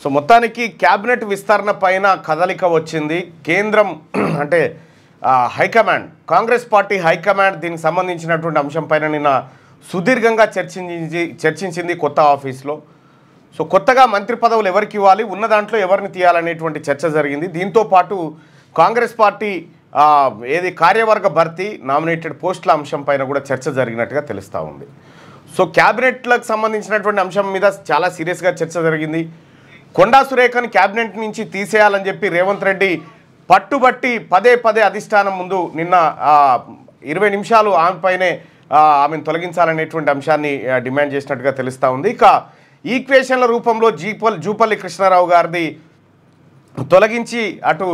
So మొత్తానికి cabinet విస్తరణ పైన కదలిక వచ్చింది. కేంద్రం అంటే హైకమాండ్, కాంగ్రెస్ పార్టీ హైకమాండ్ దీనికి సంబంధించినటువంటి అంశం పైన నిన్న సుదీర్ఘంగా చర్చించింది కొత్త ఆఫీస్లో. సో కొత్తగా మంత్రి పదవులు ఎవరికి ఇవ్వాలి, ఉన్న దాంట్లో ఎవరిని తీయాలనేటువంటి చర్చ జరిగింది. దీంతో పాటు కాంగ్రెస్ పార్టీ కార్యవర్గ భర్తీ, నామినేటెడ్ పోస్టుల అంశం పైన కూడా చర్చ జరిగినట్టుగా తెలుస్తూ ఉంది. సో క్యాబినెట్లకు సంబంధించినటువంటి అంశం మీద చాలా సీరియస్గా చర్చ జరిగింది. కొండా సురేఖను క్యాబినెట్ నుంచి తీసేయాలని చెప్పి రేవంత్ రెడ్డి పట్టుబట్టి పదే అధిష్టానం ముందు నిన్న 20 నిమిషాలు ఆమెను తొలగించాలనేటువంటి అంశాన్ని డిమాండ్ చేసినట్టుగా తెలుస్తూ ఉంది. ఇక ఈక్వేషన్ల రూపంలో జూపల్లి కృష్ణారావు గారిది తొలగించి అటు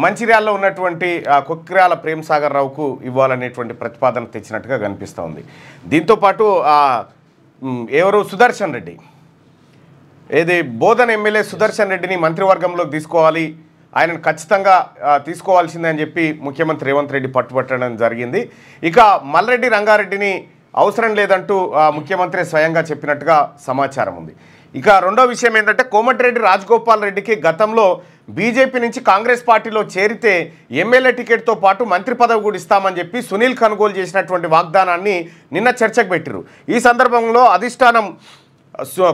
మంచిర్యాలలో ఉన్నటువంటి కొక్కిరాల ప్రేమ్సాగర్ రావుకు ఇవ్వాలనేటువంటి ప్రతిపాదన తెచ్చినట్టుగా కనిపిస్తూ ఉంది. దీంతోపాటు ఎవరు సుదర్శన్ రెడ్డి, బోధన్ ఎమ్మెల్యే సుదర్శన్ రెడ్డిని మంత్రివర్గంలోకి తీసుకోవాలి, ఆయనను ఖచ్చితంగా తీసుకోవాల్సిందే అని చెప్పి ముఖ్యమంత్రి రేవంత్ రెడ్డి పట్టుబట్టడం జరిగింది. ఇక మల్రెడ్డి రంగారెడ్డిని అవసరం లేదంటూ ముఖ్యమంత్రి స్వయంగా చెప్పినట్టుగా సమాచారం ఉంది. ఇక రెండో విషయం ఏంటంటే కోమటిరెడ్డి రాజగోపాల్ రెడ్డికి గతంలో బీజేపీ నుంచి కాంగ్రెస్ పార్టీలో చేరితే ఎమ్మెల్యే టికెట్తో పాటు మంత్రి పదవి కూడా ఇస్తామని చెప్పి సునీల్ కొనుగోలు చేసినటువంటి వాగ్దానాన్ని నిన్న చర్చకు పెట్టిరు. ఈ సందర్భంలో అధిష్టానం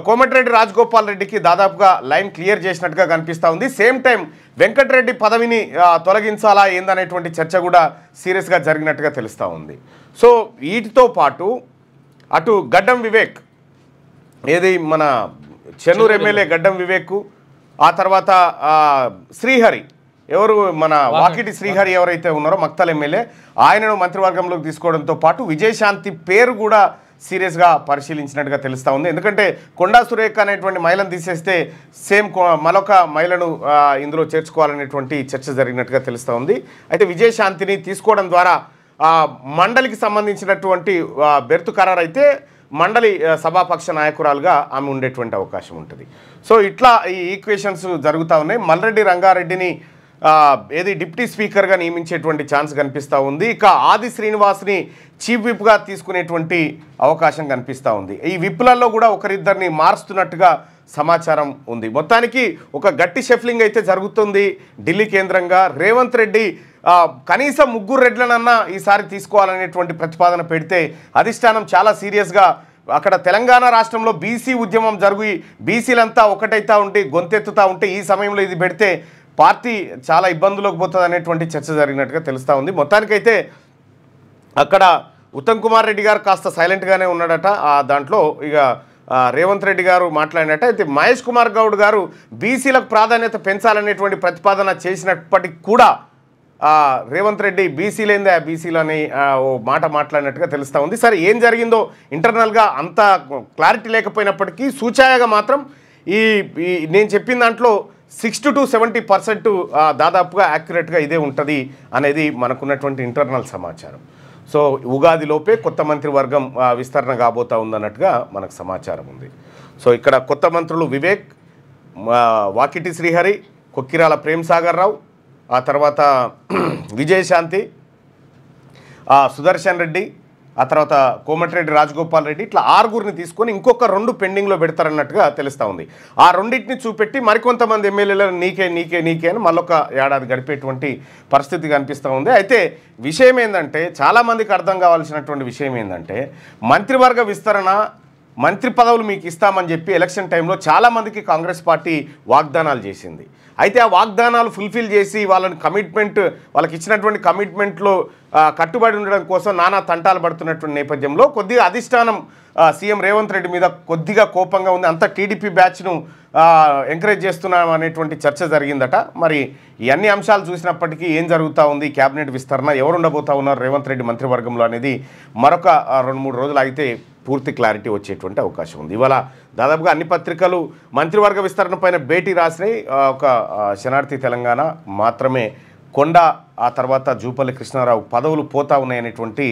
కోమటిరెడ్డి రాజగోపాల్ రెడ్డికి దాదాపుగా లైన్ క్లియర్ చేసినట్టుగా కనిపిస్తూ ఉంది. సేమ్ టైం వెంకటరెడ్డి పదవిని తొలగించాలా ఏందనేటువంటి చర్చ కూడా సీరియస్గా జరిగినట్టుగా తెలుస్తూ ఉంది. సో వీటితో పాటు అటు గడ్డం వివేక్, మన చెన్నూరు ఎమ్మెల్యే గడ్డం వివేక్, ఆ తర్వాత శ్రీహరి, మన వాకిటి శ్రీహరి ఎవరైతే ఉన్నారో మక్తల్ ఎమ్మెల్యే, ఆయనను మంత్రివర్గంలోకి తీసుకోవడంతో పాటు విజయశాంతి పేరు కూడా సీరియస్గా పరిశీలించినట్టుగా తెలుస్తూ ఉంది. ఎందుకంటే కొండా సురేఖ అనేటువంటి మహిళను తీసేస్తే సేమ్ మరొక మహిళను ఇందులో చేర్చుకోవాలనేటువంటి చర్చ జరిగినట్టుగా తెలుస్తూ ఉంది. అయితే విజయశాంతిని తీసుకోవడం ద్వారా మండలికి సంబంధించినటువంటి బెర్తు ఖరారు అయితే మండలి సభాపక్ష నాయకురాలుగా ఆమె ఉండేటువంటి అవకాశం ఉంటుంది. సో ఇట్లా ఈ ఈక్వేషన్స్ జరుగుతూ ఉన్నాయి. మల్రెడ్డి రంగారెడ్డిని డిప్యూటీ స్పీకర్గా నియమించేటువంటి ఛాన్స్ కనిపిస్తూ ఉంది. ఇక ఆది శ్రీనివాస్ని చీఫ్ విప్గా తీసుకునేటువంటి అవకాశం కనిపిస్తూ ఉంది. ఈ విప్లలో కూడా ఒకరిద్దరిని మారుస్తున్నట్టుగా సమాచారం ఉంది. మొత్తానికి ఒక గట్టి షఫ్లింగ్ అయితే జరుగుతుంది ఢిల్లీ కేంద్రంగా. రేవంత్ రెడ్డి కనీసం 3 రెడ్లనన్నా ఈసారి తీసుకోవాలనేటువంటి ప్రతిపాదన పెడితే అధిష్టానం చాలా సీరియస్గా అక్కడ తెలంగాణ రాష్ట్రంలో బీసీ ఉద్యమం జరిగి బీసీలంతా ఒకటైతా ఉంటే గొంతెత్తుతూ ఉంటే ఈ సమయంలో ఇది పెడితే పార్టీ చాలా ఇబ్బందులకు పోతుంది అనేటువంటి చర్చ జరిగినట్టుగా తెలుస్తూ ఉంది. మొత్తానికైతే అక్కడ ఉత్తమ్ కుమార్ రెడ్డి గారు కాస్త సైలెంట్గానే ఉన్నాడట. దాంట్లో ఇక రేవంత్ రెడ్డి గారు మాట్లాడినట్టు అయితే మహేష్ కుమార్ గౌడ్ గారు బీసీలకు ప్రాధాన్యత పెంచాలనేటువంటి ప్రతిపాదన చేసినప్పటికీ కూడా రేవంత్ రెడ్డి బీసీలు అని ఓ మాట మాట్లాడినట్టుగా తెలుస్తూ ఉంది. సరే ఏం జరిగిందో ఇంటర్నల్గా అంత క్లారిటీ లేకపోయినప్పటికీ సూచాయగా మాత్రం ఈ నేను చెప్పిన దాంట్లో 60 to 70% దాదాపుగా యాక్యురేట్గా ఇదే ఉంటుంది అనేది మనకున్నటువంటి ఇంటర్నల్ సమాచారం. సో ఉగాదిలోపే కొత్త మంత్రివర్గం విస్తరణ కాబోతా ఉందన్నట్టుగా మనకు సమాచారం ఉంది. సో ఇక్కడ కొత్త మంత్రులు వివేక్, వాకిటి శ్రీహరి, కొక్కిరాల ప్రేమ్సాగర్ రావు, ఆ తర్వాత విజయశాంతి, సుదర్శన్ రెడ్డి, ఆ తర్వాత కోమటిరెడ్డి రాజగోపాల్ రెడ్డి, ఇట్లా 6గురిని తీసుకొని ఇంకొక 2 పెండింగ్లో పెడతారన్నట్టుగా తెలుస్తూ ఉంది. ఆ రెండింటిని చూపెట్టి మరికొంతమంది ఎమ్మెల్యేలను నీకే అని మళ్ళొక ఏడాది గడిపేటువంటి పరిస్థితి కనిపిస్తూ ఉంది. అయితే విషయం ఏంటంటే చాలామందికి అర్థం కావాల్సినటువంటి విషయం ఏంటంటే మంత్రివర్గ విస్తరణ, మంత్రి పదవులు మీకు ఇస్తామని చెప్పి ఎలక్షన్ టైంలో చాలామందికి కాంగ్రెస్ పార్టీ వాగ్దానాలు చేసింది. అయితే ఆ వాగ్దానాలు ఫుల్ఫిల్ చేసి వాళ్ళకి ఇచ్చినటువంటి కమిట్మెంట్లో కట్టుబడి ఉండడం కోసం నానా తంటాలు పడుతున్నటువంటి నేపథ్యంలో కొద్దిగా అధిష్టానం సీఎం రేవంత్ రెడ్డి మీద కొద్దిగా కోపంగా ఉంది. అంతా టీడీపీ బ్యాచ్ను ఎంకరేజ్ చేస్తున్నాం అనేటువంటి చర్చ జరిగిందట. మరి ఈ అన్ని అంశాలు చూసినప్పటికీ ఏం జరుగుతూ ఉంది, క్యాబినెట్ విస్తరణ ఎవరు ఉండబోతా ఉన్నారు రేవంత్ రెడ్డి మంత్రివర్గంలో అనేది మరొక 2-3 రోజులు అయితే పూర్తి క్లారిటీ వచ్చేటువంటి అవకాశం ఉంది. ఇవాళ దాదాపుగా అన్ని పత్రికలు మంత్రివర్గ విస్తరణ పైన భేటీ రాసినాయి. ఒక శనార్థి తెలంగాణ మాత్రమే కొండ, ఆ తర్వాత జూపల్లి కృష్ణారావు పదవులు పోతా ఉన్నాయనేటువంటి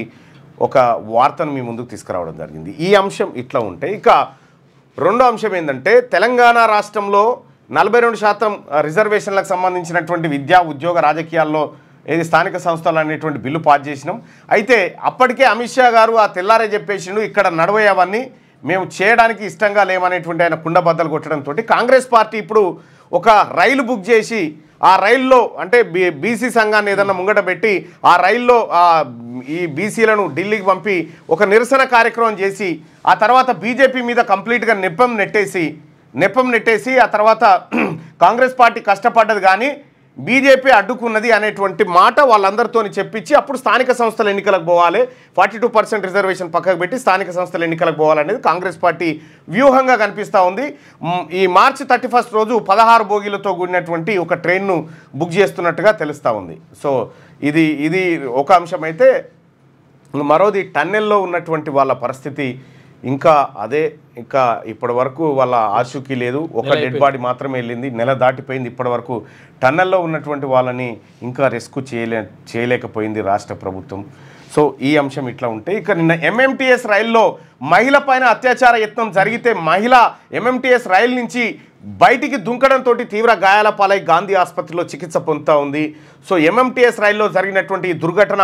ఒక వార్తను మీ ముందుకు తీసుకురావడం జరిగింది. ఈ అంశం ఇట్లా ఉంటే ఇక రెండో అంశం ఏంటంటే తెలంగాణ రాష్ట్రంలో 42% రిజర్వేషన్లకు సంబంధించినటువంటి విద్యా ఉద్యోగ రాజకీయాల్లో స్థానిక సంస్థలు అనేటువంటి బిల్లు పాస్ చేసినాం. అయితే అప్పటికే అమిత్ షా గారు ఆ తెల్లారే చెప్పేసిండు ఇక్కడ నడవయవన్నీ మేము చేయడానికి ఇష్టంగా లేమనేటువంటి ఆయన కుండబద్దలు కొట్టడంతో కాంగ్రెస్ పార్టీ ఇప్పుడు ఒక రైలు బుక్ చేసి ఆ రైల్లో అంటే బీసీ సంఘాన్ని ఏదన్నా ముంగట పెట్టి ఆ రైల్లో ఈ బీసీలను ఢిల్లీకి పంపి ఒక నిరసన కార్యక్రమం చేసి ఆ తర్వాత బీజేపీ మీద కంప్లీట్గా నెప్పం నెట్టేసి ఆ తర్వాత కాంగ్రెస్ పార్టీ కష్టపడ్డది కానీ బీజేపీ అడ్డుకున్నది అనేటువంటి మాట వాళ్ళందరితో చెప్పించి అప్పుడు స్థానిక సంస్థల ఎన్నికలకు పోవాలి 42% రిజర్వేషన్ పక్కకు పెట్టి స్థానిక సంస్థల ఎన్నికలకు పోవాలనేది కాంగ్రెస్ పార్టీ వ్యూహంగా కనిపిస్తూ ఉంది. ఈ మార్చి 31 రోజు 16 బోగీలతో కూడినటువంటి ఒక ట్రైన్ను బుక్ చేస్తున్నట్టుగా తెలుస్తూ ఉంది. సో ఇది ఒక అంశం అయితే మరోది టన్నెల్లో ఉన్నటువంటి వాళ్ళ పరిస్థితి ఇంకా ఇప్పటి వరకు వాళ్ళ ఆచూకీ లేదు. ఒక డెడ్ బాడీ మాత్రమే వెళ్ళింది. నెల దాటిపోయింది. ఇప్పటి వరకు టన్నెల్లో ఉన్నటువంటి వాళ్ళని ఇంకా రెస్క్యూ చేయలేకపోయింది రాష్ట్ర ప్రభుత్వం. సో ఈ అంశం ఇట్లా ఉంటే ఇక నిన్న ఎంఎంటీఎస్ రైల్లో మహిళ పైన అత్యాచార యత్నం జరిగితే మహిళ ఎంఎంటీఎస్ రైలు నుంచి బయటికి దుంకడంతో తీవ్ర గాయాల పాలై గాంధీ ఆసుపత్రిలో చికిత్స పొందుతూ ఉంది. సో ఎంఎంటీఎస్ రైల్లో జరిగినటువంటి ఈ దుర్ఘటన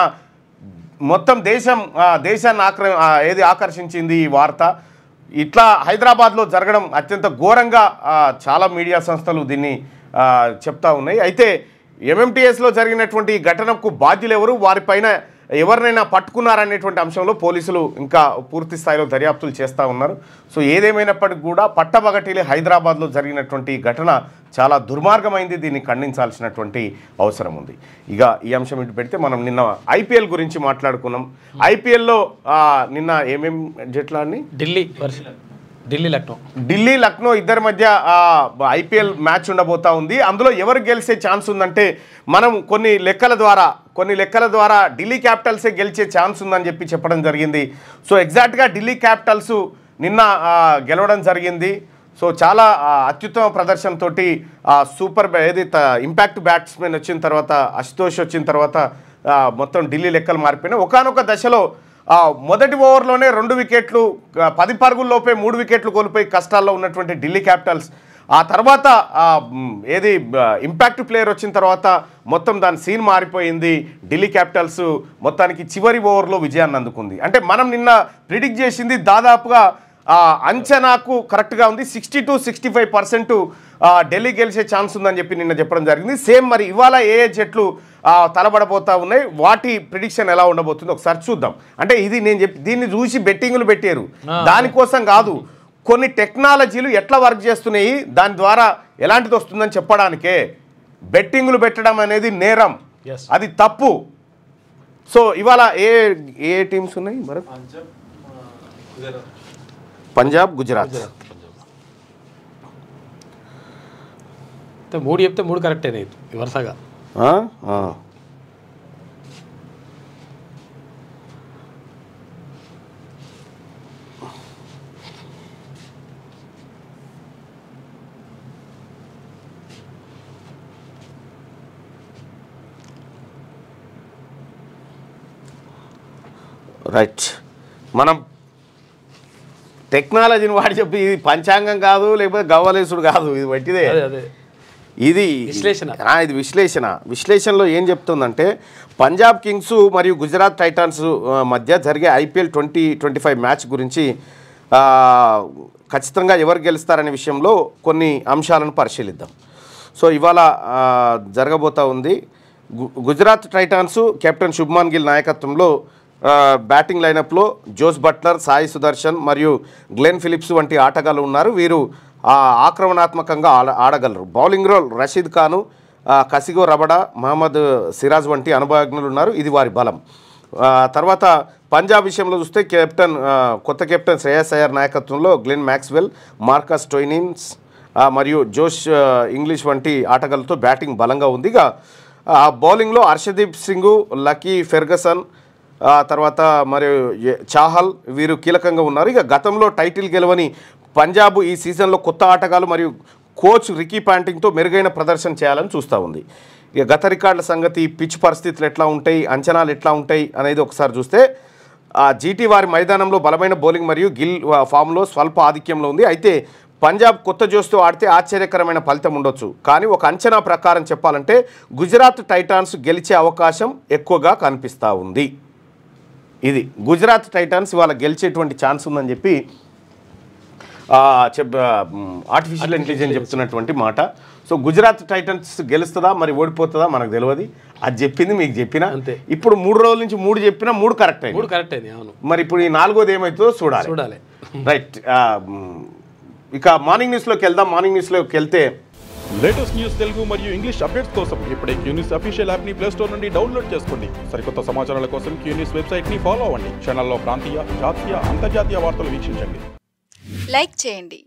మొత్తం దేశాన్ని ఆకర్షించింది ఈ వార్త. ఇట్లా హైదరాబాద్లో జరగడం అత్యంత ఘోరంగా చాలా మీడియా సంస్థలు దీన్ని చెప్తా ఉన్నాయి. అయితే ఎంఎంటీఎస్లో జరిగినటువంటి ఘటనకు బాధ్యులు ఎవరు, వారిపైన ఎవరినైనా పట్టుకున్నారనేటువంటి అంశంలో పోలీసులు ఇంకా పూర్తి స్థాయిలో దర్యాప్తులు చేస్తూ ఉన్నారు. సో ఏదేమైనప్పటికీ కూడా పట్టపగటిలే హైదరాబాద్లో జరిగినటువంటి ఘటన చాలా దుర్మార్గమైంది. దీన్ని ఖండించాల్సినటువంటి అవసరం ఉంది. ఇక ఈ అంశం ఇటు పెడితే మనం నిన్న ఐపీఎల్ గురించి మాట్లాడుకున్నాం. ఐపీఎల్లో నిన్న ఏమేమి జట్లా అని ఢిల్లీ లక్నో ఇద్దరి మధ్య ఐపీఎల్ మ్యాచ్ ఉండబోతా ఉంది. అందులో ఎవరు గెలిచే ఛాన్స్ ఉందంటే మనం కొన్ని లెక్కల ద్వారా ఢిల్లీ క్యాపిటల్సే గెలిచే ఛాన్స్ ఉందని చెప్పడం జరిగింది. సో ఎగ్జాక్ట్గా ఢిల్లీ క్యాపిటల్స్ నిన్న గెలవడం జరిగింది. సో చాలా అత్యుత్తమ ప్రదర్శనతోటి సూపర్ ఇంపాక్ట్ బ్యాట్స్మెన్ వచ్చిన తర్వాత అశుతోష్ వచ్చిన తర్వాత మొత్తం ఢిల్లీ లెక్కలు మారిపోయినాయి. ఒకానొక దశలో మొదటి ఓవర్లోనే 2 వికెట్లు 10 పరుగుల్లోపే 3 వికెట్లు కోల్పోయి కష్టాల్లో ఉన్నటువంటి ఢిల్లీ క్యాపిటల్స్ ఆ తర్వాత ఇంపాక్ట్ ప్లేయర్ వచ్చిన తర్వాత మొత్తం దాని సీన్ మారిపోయింది. ఢిల్లీ క్యాపిటల్స్ మొత్తానికి చివరి ఓవర్లో విజయాన్ని అందుకుంది. అంటే మనం నిన్న ప్రిడిక్ట్ చేసింది దాదాపుగా అంచనాకు కరెక్ట్గా ఉంది. 60-65% ఢిల్లీ గెలిచే ఛాన్స్ ఉందని నిన్న చెప్పడం జరిగింది. సేమ్ మరి ఇవాళ ఏ జట్లు తలబడబోతా ఉన్నాయి, వాటి ప్రిడిక్షన్ ఎలా ఉండబోతుందో ఒకసారి చూద్దాం. అంటే ఇది నేను దీన్ని చూసి బెట్టింగులు పెట్టారు, దానికోసం కాదు. కొన్ని టెక్నాలజీలు ఎట్లా వర్క్ చేస్తున్నాయి, దాని ద్వారా ఎలాంటిది వస్తుందని చెప్పడానికే. బెట్టింగులు పెట్టడం అనేది నేరం, అది తప్పు. సో ఇవాళ ఏ టీమ్స్ ఉన్నాయి? పంజాబ్, గుజరాత్. 3 చెప్తే 3 కరెక్టే వరుసగా. రైట్. మనం టెక్నాలజీని వాడి చెప్పి ఇది పంచాంగం కాదు, లేకపోతే గవ్వలేసుడు కాదు, ఇది వట్టిదే. ఇది విశ్లేషణలో ఏం చెప్తుందంటే పంజాబ్ కింగ్స్ మరియు గుజరాత్ టైటాన్స్ మధ్య జరిగే ఐపీఎల్ 2025 మ్యాచ్ గురించి ఖచ్చితంగా ఎవరు గెలుస్తారనే విషయంలో కొన్ని అంశాలను పరిశీలిద్దాం. సో ఇవాళ జరగబోతా ఉంది. గుజరాత్ టైటాన్స్ కెప్టెన్ శుభ్మాన్ గిల్ నాయకత్వంలో బ్యాటింగ్ లైనప్లో జోస్ బట్లర్, సాయి సుదర్శన్ మరియు గ్లెన్ ఫిలిప్స్ వంటి ఆటగాళ్ళు ఉన్నారు. వీరు ఆక్రమణాత్మకంగా ఆడగలరు. బౌలింగ్లో రషీద్ ఖాను, కసిగో రబడా, మహమ్మద్ సిరాజ్ వంటి అనుభవజ్ఞులు ఉన్నారు. ఇది వారి బలం. తర్వాత పంజాబ్ విషయంలో చూస్తే కొత్త కెప్టెన్ శ్రేయస్ అయ్యర్ నాయకత్వంలో గ్లెన్ మ్యాక్స్వెల్, మార్కస్ స్టోయినిన్స్ మరియు జోష్ ఇంగ్లీష్ వంటి ఆటగాళ్ళతో బ్యాటింగ్ బలంగా ఉంది. ఇక బౌలింగ్లో హర్షదీప్ సింగ్, లక్కీ ఫెర్గసన్, తర్వాత మరియు చాహల్ వీరు కీలకంగా ఉన్నారు. ఇక గతంలో టైటిల్ గెలవని పంజాబ్ ఈ సీజన్లో కొత్త ఆటగాళ్ళు మరియు కోచ్ రికీ పాంటింగ్తో మెరుగైన ప్రదర్శన చేయాలని చూస్తూ ఉంది. ఇక గత రికార్డుల సంగతి, పిచ్ పరిస్థితులు ఎట్లా ఉంటాయి, అంచనాలు ఎట్లా ఉంటాయి అనేది ఒకసారి చూస్తే జీటీ వారి మైదానంలో బలమైన బౌలింగ్ మరియు గిల్ ఫామ్లో స్వల్ప ఆధిక్యంలో ఉంది. అయితే పంజాబ్ కొత్త జోస్తో ఆడితే ఆశ్చర్యకరమైన ఫలితం ఉండొచ్చు. కానీ ఒక అంచనా ప్రకారం చెప్పాలంటే గుజరాత్ టైటాన్స్ గెలిచే అవకాశం ఎక్కువగా కనిపిస్తూ ఉంది. ఇది గుజరాత్ టైటాన్స్ ఇవాళ గెలిచేటువంటి ఛాన్స్ ఉందని ఆర్టిఫిషియల్ ఇంటెలిజెన్స్ చెప్తున్నటువంటి మాట. సో గుజరాత్ టైటన్స్ గెలుస్తుందా మరి ఓడిపోతుందా మనకు తెలియదు. అది చెప్పింది మీకు చెప్పిన. ఇప్పుడు 3 రోజుల నుంచి 3 చెప్పినా 3 కరెక్ట్ అయింది. అవును. మరి ఇప్పుడు ఈ 4వది ఏమవుతుందో చూడాలి. రైట్. ఇక మార్నింగ్ న్యూస్లోకి వెళ్దాం. మార్నింగ్ న్యూస్లోకి వెళ్తే లేటెస్ట్ న్యూస్ తెలుగు మరియు ఇంగ్లీష్ అప్డేట్స్ కోసం ఇప్పుడే క్యూన్యూస్ అఫీషియల్ యాప్ని ప్లే స్టోర్ నుండి డౌన్లోడ్ చేసుకోండి. సరికొత్త సమాచారాల కోసం క్యూన్యూస్ వెబ్సైట్ని ఫాలో అవ్వండి. ఛానల్లో ప్రాంతీయ, జాతీయ, అంతర్జాతీయ వార్తలు వీక్షించండి. లైక్ చేయండి,